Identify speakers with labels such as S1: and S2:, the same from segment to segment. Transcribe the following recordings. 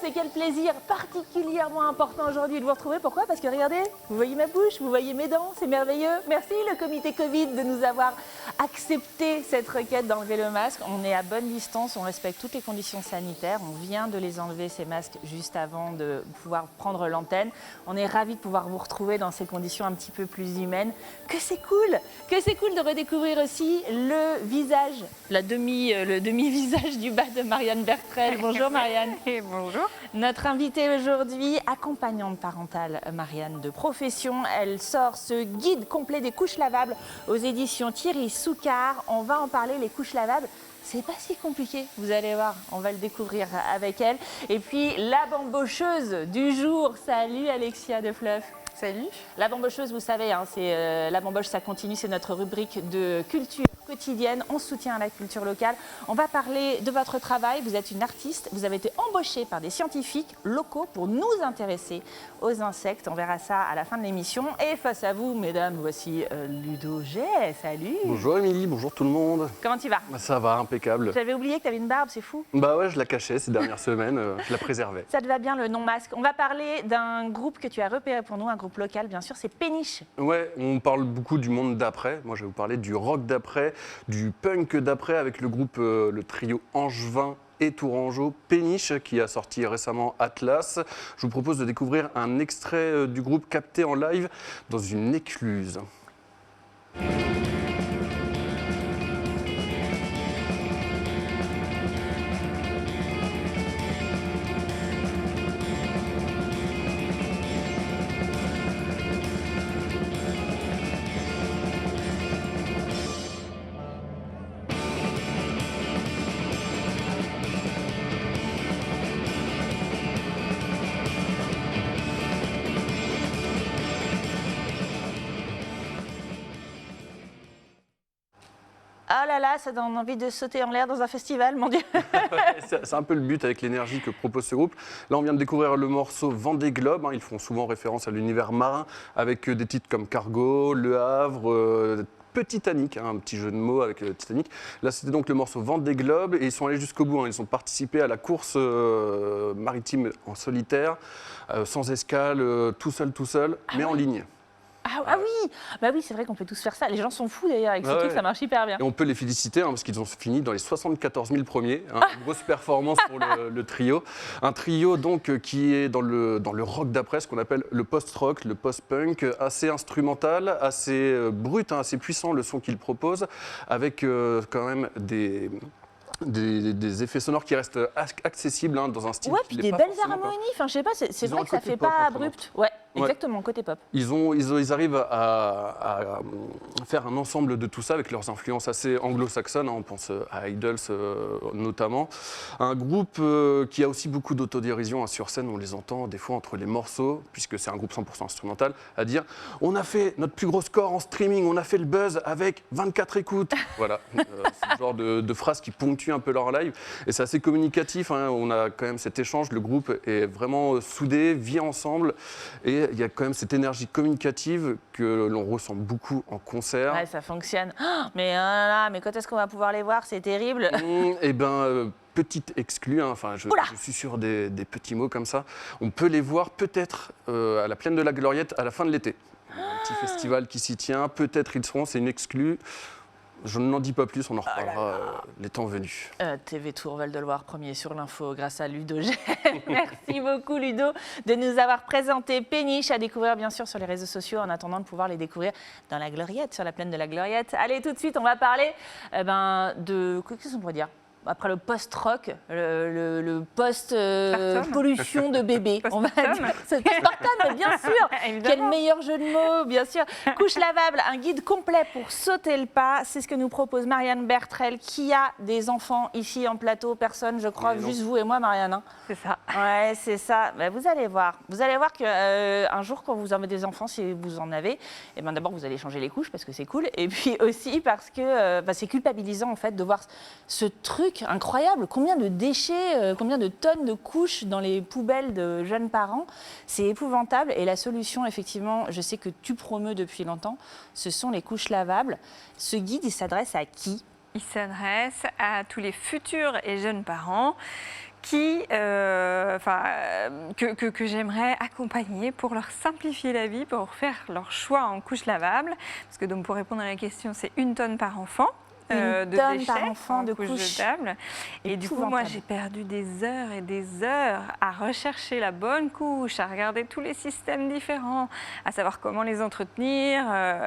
S1: et quel plaisir particulièrement important aujourd'hui de vous retrouver. Pourquoi? Parce que regardez, vous voyez ma bouche, vous voyez mes dents, c'est merveilleux. Merci le comité Covid de nous avoir accepté cette requête d'enlever le masque. On est à bonne distance, on respecte toutes les conditions sanitaires. On vient de les enlever, ces masques, juste avant de pouvoir prendre l'antenne. On est ravis de pouvoir vous retrouver dans ces conditions un petit peu plus humaines. Que c'est cool de redécouvrir aussi le visage, le demi-visage du bas de Marianne Bertrel. Bonjour Marianne.
S2: Et bonjour.
S1: Notre invitée aujourd'hui, accompagnante parentale Marianne de profession. Elle sort ce guide complet des couches lavables aux éditions Thierry Soucard. On va en parler, les couches lavables. C'est pas si compliqué, vous allez voir, on va le découvrir avec elle. Et puis la bambocheuse du jour. Salut Alexia de Fluff.
S2: Salut.
S1: La bambocheuse, vous savez, hein, la bamboche, ça continue, c'est notre rubrique de culture quotidienne. On soutient la culture locale. On va parler de votre travail. Vous êtes une artiste. Vous avez été embauchée par des scientifiques locaux pour nous intéresser aux insectes. On verra ça à la fin de l'émission. Et face à vous, mesdames, voici Ludo G. Salut.
S3: Bonjour Émilie, bonjour tout le monde.
S1: Comment tu vas?
S3: Ça va, impeccable.
S1: J'avais oublié que tu avais une barbe, c'est fou.
S3: Bah ouais, je la cachais ces dernières semaines, je la préservais.
S1: Ça te va bien le nom masque. On va parler d'un groupe que tu as repéré pour nous, un groupe local, bien sûr, c'est Péniche.
S3: Ouais, on parle beaucoup du monde d'après. Moi, je vais vous parler du rock d'après, du punk d'après avec le groupe, le trio angevin et tourangeau Péniche qui a sorti récemment Atlas. Je vous propose de découvrir un extrait du groupe capté en live dans une écluse.
S1: Ah là là, ça donne envie de sauter en l'air dans un festival, mon Dieu.
S3: C'est un peu le but avec l'énergie que propose ce groupe. Là, on vient de découvrir le morceau Vendée Globe. Ils font souvent référence à l'univers marin avec des titres comme Cargo, Le Havre, Titanic, un petit jeu de mots avec Titanic. Là, c'était donc le morceau Vendée Globe et ils sont allés jusqu'au bout. Ils ont participé à la course maritime en solitaire, sans escale, tout seul, mais en ligne.
S1: Ah oui, bah oui, c'est vrai qu'on peut tous faire ça. Les gens sont fous d'ailleurs avec ce truc, ça marche hyper bien.
S3: Et on peut les féliciter parce qu'ils ont fini dans les 74 000 premiers. Une grosse performance pour le trio. Un trio donc qui est dans le rock d'après, ce qu'on appelle le post-rock, le post-punk, assez instrumental, assez brut, assez puissant le son qu'ils proposent, avec quand même des effets sonores qui restent accessibles dans un style.
S1: Ouais, puis des belles harmonies. Enfin, je sais pas, c'est vrai que ça fait pas abrupt. Ouais, exactement, côté pop.
S3: Ils arrivent à faire un ensemble de tout ça avec leurs influences assez anglo-saxonnes. On pense à Idols notamment. Un groupe qui a aussi beaucoup d'autodérision sur scène. On les entend des fois entre les morceaux, puisque c'est un groupe 100% instrumental, à dire « On a fait notre plus gros score en streaming, on a fait le buzz avec 24 écoutes ». Voilà, c'est le genre de phrases qui ponctuent un peu leur live. Et c'est assez communicatif. On a quand même cet échange. Le groupe est vraiment soudé, vit ensemble. Et il y a quand même cette énergie communicative que l'on ressent beaucoup en concert.
S1: Ouais, ça fonctionne. Oh, mais quand est-ce qu'on va pouvoir les voir? C'est terrible.
S3: Eh bien, petite exclue, je suis sur des petits mots comme ça. On peut les voir peut-être à la Plaine de la Gloriette à la fin de l'été. Un petit festival qui s'y tient. Peut-être ils seront, c'est une exclue. Je n'en dis pas plus, on en reparlera les temps venus.
S1: TV Tour Val-de-Loire, premier sur l'info grâce à Ludo G. Merci beaucoup Ludo de nous avoir présenté Péniche à découvrir bien sûr sur les réseaux sociaux en attendant de pouvoir les découvrir dans la Gloriette, sur la plaine de la Gloriette. Allez, tout de suite, on va parler de... Qu'est-ce qu'on pourrait dire ? Après le post-rock, le post-pollution de bébé. On va dire. C'est Spartan, mais bien sûr. Quel meilleur jeu de mots, bien sûr. Couche lavable, un guide complet pour sauter le pas. C'est ce que nous propose Marianne Bertrel, qui a des enfants ici en plateau. Personne, je crois, juste vous et moi, Marianne. Hein.
S2: C'est ça.
S1: Ouais, c'est ça. Ben, vous allez voir. Vous allez voir qu'un jour, quand vous avez des enfants, si vous en avez, eh ben, d'abord, vous allez changer les couches parce que c'est cool. Et puis aussi parce que c'est culpabilisant, en fait, de voir ce truc incroyable. Combien de déchets, combien de tonnes de couches dans les poubelles de jeunes parents. C'est épouvantable. Et la solution, effectivement, je sais que tu promeus depuis longtemps, ce sont les couches lavables. Ce guide, il s'adresse à qui ?
S2: Il s'adresse à tous les futurs et jeunes parents que j'aimerais accompagner pour leur simplifier la vie, pour faire leur choix en couche lavable. Parce que donc, pour répondre à la question, c'est 1 tonne par enfant.
S1: Une
S2: De
S1: tonne
S2: déchets
S1: par enfant de
S2: couche
S1: couches.
S2: jetable. Et du coup, moi,
S1: Épouvantable.
S2: j'ai perdu des heures et des heures à rechercher la bonne couche, à regarder tous les systèmes différents, à savoir comment les entretenir.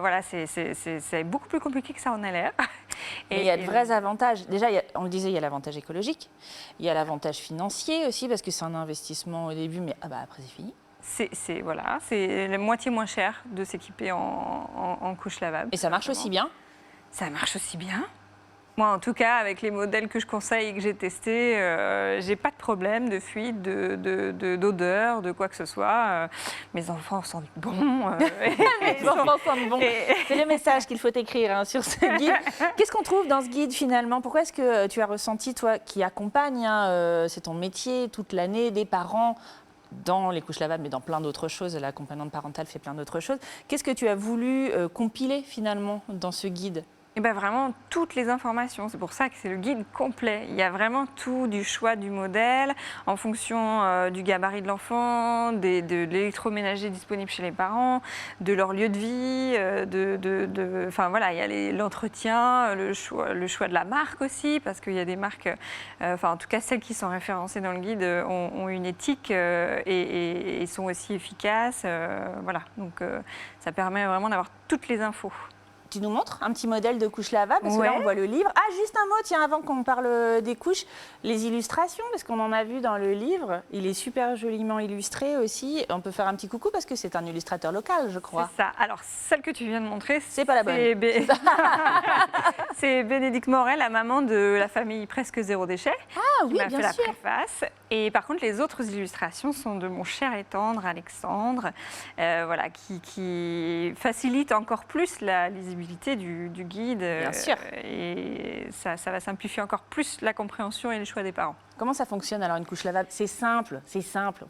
S2: Voilà, c'est beaucoup plus compliqué que ça en a l'air.
S1: Mais il y a de vrais avantages. Déjà, on le disait, il y a l'avantage écologique, il y a l'avantage financier aussi, parce que c'est un investissement au début, mais après, c'est fini.
S2: C'est la moitié moins cher de s'équiper en couche lavable.
S1: Et ça marche aussi bien.
S2: Ça marche aussi bien. Moi, en tout cas, avec les modèles que je conseille et que j'ai testés, j'ai pas de problème de fuite, d'odeur, de quoi que ce soit. Mes enfants sentent bon.
S1: Les enfants sentent bon. C'est le message qu'il faut écrire sur ce guide. Qu'est-ce qu'on trouve dans ce guide finalement? Pourquoi est-ce que tu as ressenti, toi qui accompagnes, c'est ton métier toute l'année, des parents dans les couches lavables, mais dans plein d'autres choses, l'accompagnante parentale fait plein d'autres choses. Qu'est-ce que tu as voulu compiler finalement dans ce guide?
S2: Et bien vraiment toutes les informations, c'est pour ça que c'est le guide complet. Il y a vraiment tout du choix du modèle en fonction du gabarit de l'enfant, de l'électroménager disponible chez les parents, de leur lieu de vie, enfin voilà, il y a l'entretien, le choix de la marque aussi, parce qu'il y a des marques, en tout cas celles qui sont référencées dans le guide ont une éthique et sont aussi efficaces. Voilà, donc ça permet vraiment d'avoir toutes les infos.
S1: Tu nous montres un petit modèle de couche lavable, parce que là, on voit le livre. Ah, juste un mot, tiens, avant qu'on parle des couches, les illustrations, parce qu'on en a vu dans le livre. Il est super joliment illustré aussi. On peut faire un petit coucou, parce que c'est un illustrateur local, je crois.
S2: C'est ça. Alors, celle que tu viens de montrer,
S1: c'est pas la bonne.
S2: C'est Bénédicte Morel, la maman de la famille Presque Zéro Déchet.
S1: Ah oui,
S2: qui m'a
S1: bien
S2: fait
S1: sûr.
S2: la préface. Et par contre, les autres illustrations sont de mon cher et tendre Alexandre, voilà, qui facilite encore plus la lisibilité du guide.
S1: Bien sûr.
S2: Et ça va simplifier encore plus la compréhension et les choix des parents.
S1: Comment ça fonctionne alors une couche lavable? C'est simple, faut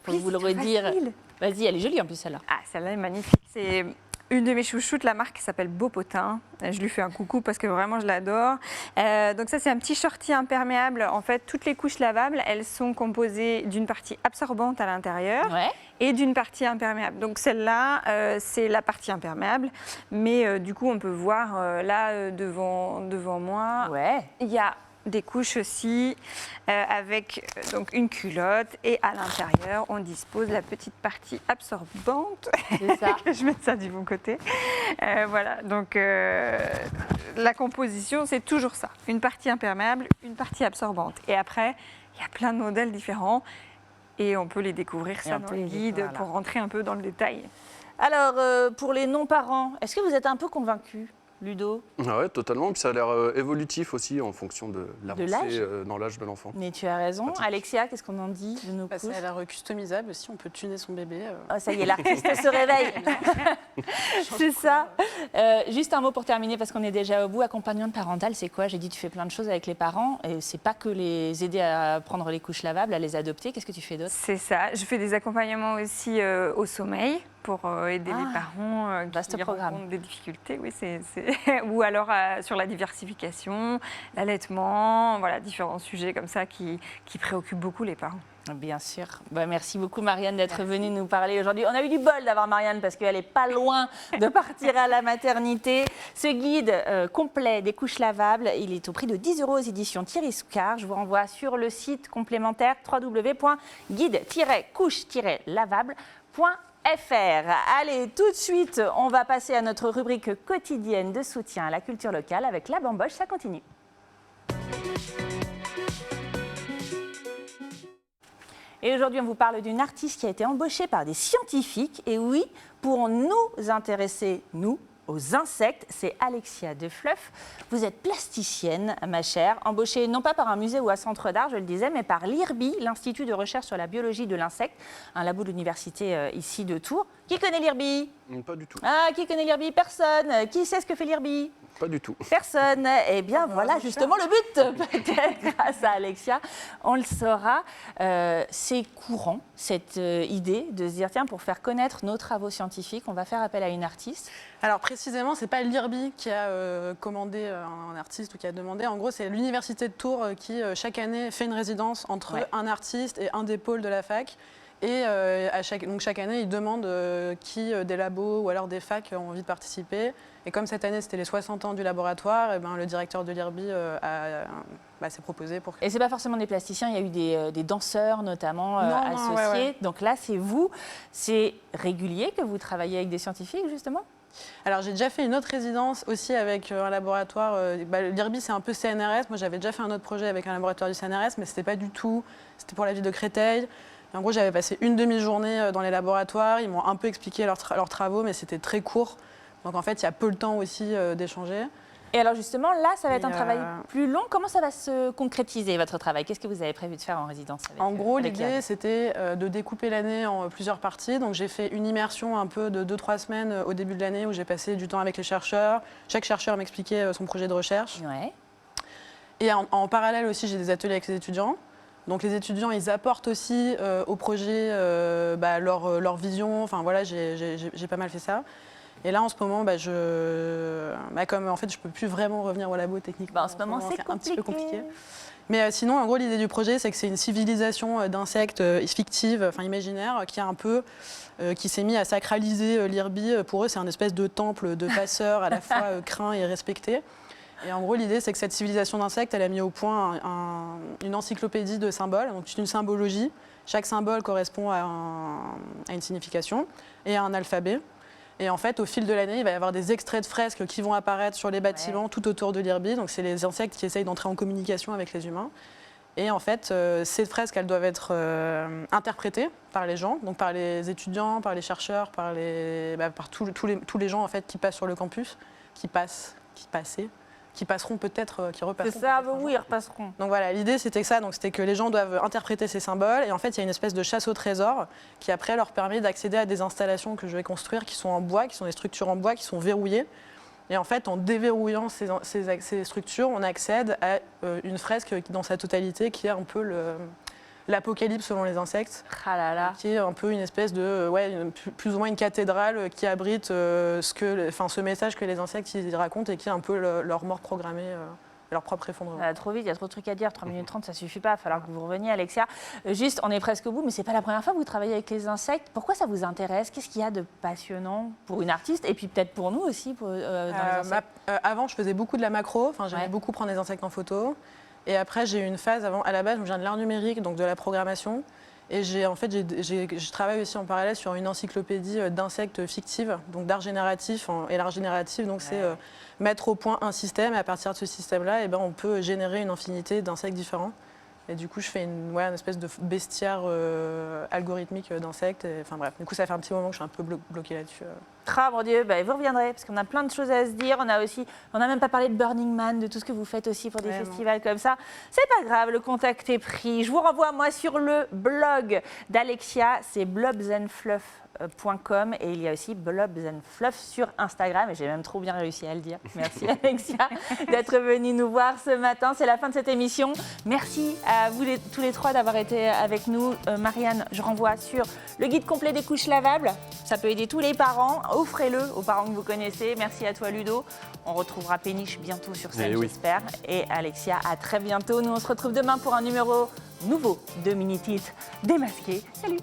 S2: Oui,
S1: vous le redire.
S2: Facile.
S1: Vas-y, elle est jolie en plus celle-là.
S2: Ah, celle-là est magnifique. C'est une de mes chouchoutes, la marque qui s'appelle Beaupotin. Je lui fais un coucou parce que vraiment je l'adore. Donc ça, c'est un petit shorty imperméable. En fait, toutes les couches lavables, elles sont composées d'une partie absorbante à l'intérieur et d'une partie imperméable. Donc celle-là, c'est la partie imperméable. Mais du coup, on peut voir là devant moi, il y a des couches aussi avec donc une culotte et à l'intérieur on dispose la petite partie absorbante.
S1: C'est ça.
S2: Je mets ça du bon côté. Voilà, donc la composition c'est toujours ça, une partie imperméable, une partie absorbante. Et après il y a plein de modèles différents et on peut les découvrir ça dans le guide pour rentrer un peu dans le détail.
S1: Alors pour les non-parents, est-ce que vous êtes un peu convaincus, Ludo?
S3: Ah ouais, totalement. Puis ça a l'air évolutif aussi en fonction de l'avancée dans l'âge de l'enfant.
S1: Mais tu as raison.
S3: Pratique.
S1: Alexia, qu'est-ce qu'on en dit de nos couches?
S4: Ça a l'air customisable aussi, on peut tuner son bébé.
S1: Oh, ça y est, l'artiste se réveille. C'est ça. Juste un mot pour terminer, parce qu'on est déjà au bout. Accompagnante parentale, c'est quoi? J'ai dit tu fais plein de choses avec les parents, et c'est pas que les aider à prendre les couches lavables, à les adopter. Qu'est-ce que tu fais d'autre?
S2: C'est ça. Je fais des accompagnements aussi au sommeil pour aider les parents qui rencontrent des difficultés. Oui, ou alors sur la diversification, l'allaitement, voilà, différents sujets comme ça qui préoccupent beaucoup les parents.
S1: Bien sûr. Merci beaucoup Marianne d'être venue nous parler aujourd'hui. On a eu du bol d'avoir Marianne parce qu'elle n'est pas loin de partir à la maternité. Ce guide complet des couches lavables, il est au prix de 10 € aux éditions Thierry Soucard. Je vous renvoie sur le site complémentaire www.guide-couche-lavable.fr. Allez, tout de suite, on va passer à notre rubrique quotidienne de soutien à la culture locale avec la bamboche. Ça continue. Et aujourd'hui, on vous parle d'une artiste qui a été embauchée par des scientifiques. Et oui, pour nous intéresser, nous, aux insectes, c'est Alexia Defleuf. Vous êtes plasticienne, ma chère, embauchée non pas par un musée ou un centre d'art, je le disais, mais par l'IRBI, l'Institut de recherche sur la biologie de l'insecte, un labo de l'université ici de Tours. Qui connaît l'IRBI?
S3: Pas du tout.
S1: Ah, qui connaît l'IRBI? Personne. Qui sait ce que fait l'IRBI?
S3: Pas du tout.
S1: Personne. Eh bien, voilà justement le but, peut-être, grâce à Alexia, on le saura. C'est courant, cette idée de se dire, tiens, pour faire connaître nos travaux scientifiques, on va faire appel à une artiste.
S4: Alors précisément, c'est pas l'IRBI qui a commandé un artiste ou qui a demandé. En gros, c'est l'université de Tours qui, chaque année, fait une résidence entre un artiste et un des pôles de la fac. Et donc chaque année, ils demandent qui des labos ou alors des facs ont envie de participer. Et comme cette année, c'était les 60 ans du laboratoire, et ben, le directeur de l'IRBI s'est proposé pour...
S1: Et c'est pas forcément des plasticiens, il y a eu des danseurs notamment associés.
S4: ouais.
S1: Donc là, c'est vous. C'est régulier que vous travaillez avec des scientifiques, justement?
S4: Alors j'ai déjà fait une autre résidence aussi avec un laboratoire. L'IRBI, c'est un peu CNRS. Moi, j'avais déjà fait un autre projet avec un laboratoire du CNRS, mais c'était pas du tout... C'était pour la ville de Créteil. Et en gros, j'avais passé une demi-journée dans les laboratoires. Ils m'ont un peu expliqué leurs travaux, mais c'était très court. Donc en fait, il y a peu le temps aussi d'échanger.
S1: Et alors justement, là, ça va être un travail plus long. Comment ça va se concrétiser, votre travail? Qu'est-ce que vous avez prévu de faire en résidence avec,
S4: En gros,
S1: avec
S4: l'idée,
S1: l'IRBI?
S4: c'était de découper l'année en plusieurs parties. Donc j'ai fait une immersion un peu de 2-3 semaines au début de l'année où j'ai passé du temps avec les chercheurs. Chaque chercheur m'expliquait son projet de recherche.
S1: Ouais.
S4: Et en parallèle aussi, j'ai des ateliers avec les étudiants. Donc les étudiants, ils apportent aussi au projet leur vision. Enfin voilà, j'ai pas mal fait ça. Et là, en ce moment, comme en fait, je peux plus vraiment revenir au labo techniquement.
S1: En ce moment, c'est
S4: un petit peu
S1: compliqué.
S4: compliqué. Mais sinon, en gros, l'idée du projet, c'est que c'est une civilisation d'insectes fictive, enfin imaginaire, qui s'est mis à sacraliser l'IRBI. Pour eux, c'est un espèce de temple de passeurs à la fois craint et respecté. Et en gros, l'idée, c'est que cette civilisation d'insectes, elle a mis au point une encyclopédie de symboles. Donc, c'est une symbologie. Chaque symbole correspond à une signification et à un alphabet. Et en fait, au fil de l'année, il va y avoir des extraits de fresques qui vont apparaître sur les bâtiments tout autour de l'IRBI. Donc, c'est les insectes qui essayent d'entrer en communication avec les humains. Et en fait, ces fresques, elles doivent être interprétées par les gens, donc par les étudiants, par les chercheurs, par tous les gens en fait, qui passent sur le campus, qui passeront peut-être, qui repasseront.
S1: C'est ça,
S4: peut-être un jour.
S1: oui, ils repasseront.
S4: Donc voilà, l'idée c'était ça, donc c'était que les gens doivent interpréter ces symboles et en fait il y a une espèce de chasse au trésor qui après leur permet d'accéder à des installations que je vais construire qui sont en bois, qui sont des structures en bois qui sont verrouillées. Et en fait en déverrouillant ces structures, on accède à une fresque qui, dans sa totalité qui est un peu l'apocalypse selon les insectes,
S1: Ah là là.
S4: qui est un peu une espèce de, plus ou moins une cathédrale qui abrite ce message que les insectes ils racontent et qui est un peu leur mort programmée, leur propre effondrement.
S1: Ça va trop vite, il y a trop de trucs à dire. 3 minutes 30, ça suffit pas. Il va falloir que vous reveniez, Alexia. Juste, on est presque au bout, mais c'est pas la première fois que vous travaillez avec les insectes. Pourquoi ça vous intéresse? Qu'est-ce qu'il y a de passionnant pour une artiste et puis peut-être pour nous aussi dans les insectes?
S4: Avant, je faisais beaucoup de la macro. J'aimais beaucoup prendre des insectes en photo. Et après, j'ai eu une phase, à la base, je viens de l'art numérique, donc de la programmation. Et je travaille aussi en parallèle sur une encyclopédie d'insectes fictives, donc d'art génératif. Et l'art génératif, donc, c'est mettre au point un système. Et à partir de ce système-là, on peut générer une infinité d'insectes différents. Et du coup, je fais une espèce de bestiaire algorithmique d'insectes. Enfin bref, du coup, ça fait un petit moment que je suis un peu bloquée là-dessus.
S1: Ah mon Dieu, vous reviendrez parce qu'on a plein de choses à se dire. On n'a même pas parlé de Burning Man, de tout ce que vous faites aussi pour des festivals comme ça. C'est pas grave, le contact est pris. Je vous renvoie moi sur le blog d'Alexia, c'est blobsandfluff.com et il y a aussi Blobs and Fluff sur Instagram et j'ai même trop bien réussi à le dire. Merci Alexia d'être venue nous voir ce matin. C'est la fin de cette émission. Merci à vous tous les trois d'avoir été avec nous. Marianne, je renvoie sur le guide complet des couches lavables. Ça peut aider tous les parents. Offrez-le aux parents que vous connaissez. Merci à toi Ludo. On retrouvera Péniche bientôt sur scène, j'espère. Et Alexia, à très bientôt. Nous, on se retrouve demain pour un numéro nouveau de Mini Tilt démasqué. Salut!